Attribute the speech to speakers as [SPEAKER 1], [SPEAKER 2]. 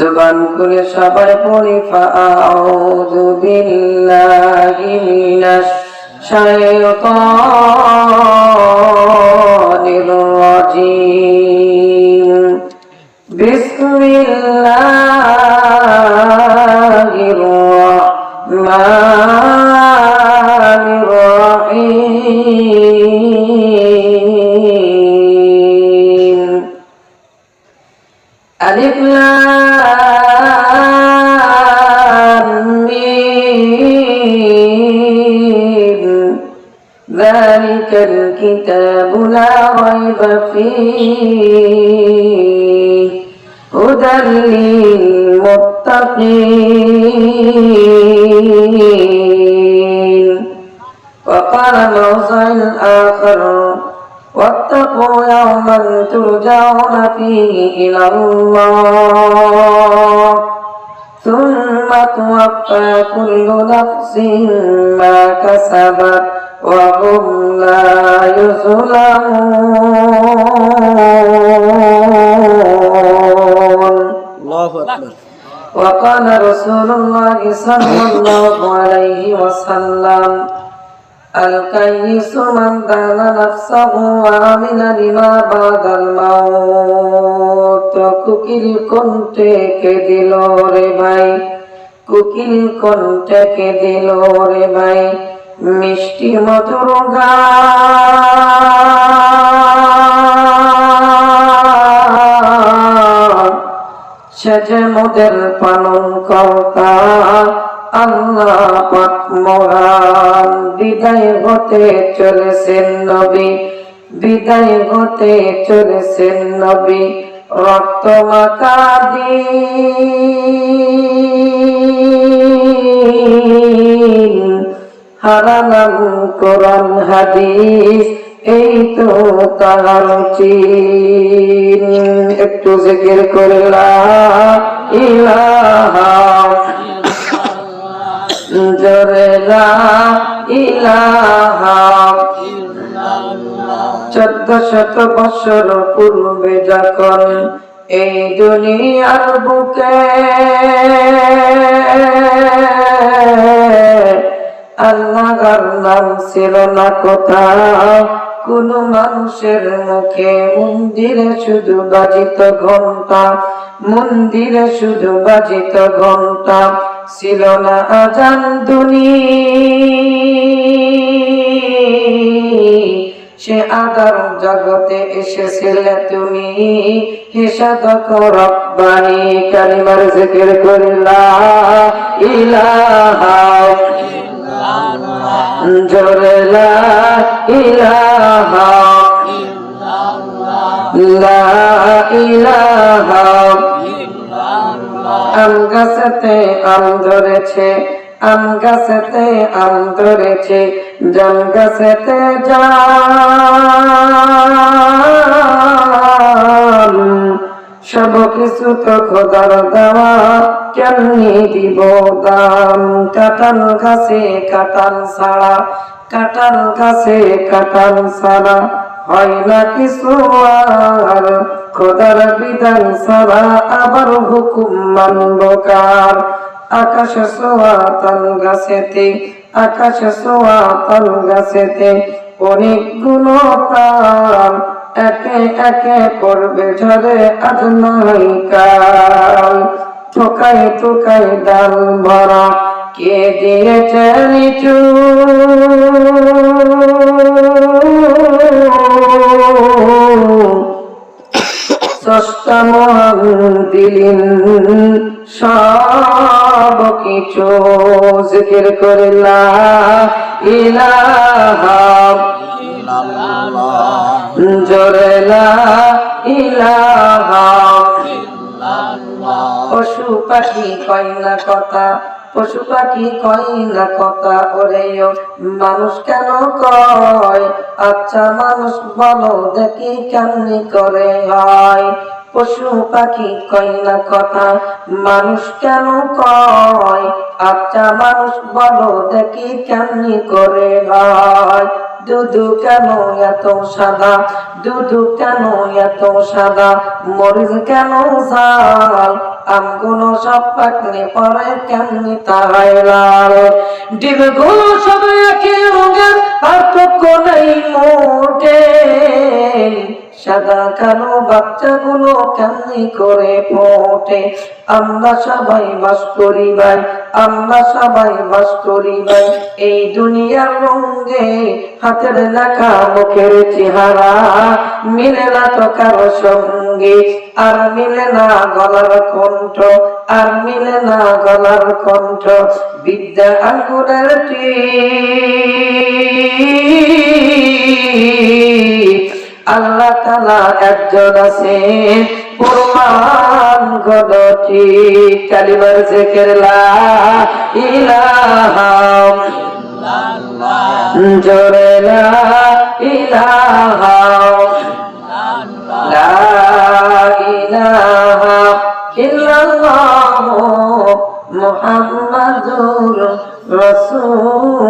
[SPEAKER 1] জবান খুলে সবাই পড়ি ফাআউযু বিল্লাহি মিনাশ শাইতানির রাজিম। বিসমিল্লাহির রাহমানির রাহিম। আলিফ লাম মিম যালিকাল কিতাবু লা রাইবা ফীহি হুদাল লিল মুত্তাকিন। ওয়া ক্বালা মাওযা'আল আখার واتقوا يوما ترجعون فيه إلى الله ثم توفى كل نفس ما كسبت وهم لا يظلمون. الله أكبر. وقال رسول الله صلى الله عليه وسلم الكيس من دان نفسه وعمل لما بعد الموت. কুকিল কোনটাকে দিল রে ভাই, কুকিল কোনটাকে দিল রে ভাই, মিষ্টি মধুর গান সেজে মোদের পালন কর্তা আল্লাহ পাক মহান। বিদায় হতে চলেছেন নবী, বিদায় হতে চলেছেন নবী, রক্ত মাখা দিন হারালাম কোরআন হাদিস এই তো তার চিন। একটু জিকির করে লা ইলাহা জোরে লা ইলাহা ইল্লাল্লাহ। 1400 বছর পূর্বে যখন এই দুনিয়ার বুকে আল্লাহর নাম ছিল না কোথাও কোন মানুষের মুখে, মন্দিরে শুধু বাজিত ঘন্টা, মন্দিরে শুধু বাজিত ঘন্টা, ছিল না আজান ধ্বনি। সে আদার জগতে এসেছিলে তুমি, হে সাধক রব্বানি। কালিমার জিকির করে লা ইলাহা ইল্লাল্লাহ, জোরে লা ইলাহা ইল্লাল্লাহ, লা ইলাহা। আম গাছেতে আম ধরেছে, আম গাছেতে আম ধরেছে, জাম গাছেতে জাম। সব কিছু তো খোদার দেওয়া, কেমনি দিব দাম। কাঁঠাল গাছে কাঁঠাল ছাড়া, কাঁঠাল গাছে কাঁঠাল ছাড়া হয় না কিছু আর, খোদার বিধান ছাড়া আবার হুকুম মানব কার। আকাশে ছোঁয়া তাল গাছেতে, আকাশে ছোঁয়া তাল গাছেতে অনেকগুলো প্রাণ, একে একে পড়বে ঝরে আজ নয় কাল। ঠোকাই ঠোকাই ডাল ভরা কে দিয়েছে নিচু, স্রষ্টা মহান দিলেন সব কিছু। জিকির করে লা ইলাহা ইল্লাল্লাহ, জোরে লা ইলাহা ইল্লাল্লাহ। পশু পাখি কয় না কথা, পশু পাখি কয় না কথা, ওরে মানুষ কেন কয়? আচ্ছা মানুষ বলো দেখি কেমনি করে হয়। পশু পাখি কয় না কথা, মানুষ কেন কয়? আচ্ছা মানুষ বলো দেখি কেমনি করে হয়। দুধু কেন এত সাদা, দুধু কেন এত সাদা, মরিচ কেন ঝাল, আমগুলো সব পাকনি পরে কেমনি তাহাই লাল ডিমগুলো সব একই রঙের পার্থক্য নেই মোটে সাদা কালো বাচ্চাগুলো কেমনি করে ফোটে আমরা সবাই বাস করি ভাই আমরা সবাই বাস করি ভাই এই দুনিয়ার রঙে হাতের লেখা মুখের চেহারা মিলে না তো কারো সঙ্গে আর মিলে না গলার কণ্ঠ আর মিলে না গলার কণ্ঠ বিদ্যা আঙ্গুলের আল্লাহ তাআলা একজন আছেন প্রমাণ গণতি কালিমার জিকির লা ইলাহা ইল্লাল্লাহ জোরে লা ইলাহা লা ইলাহা ইল্লাল্লাহ মুহাম্মাদুর রাসূল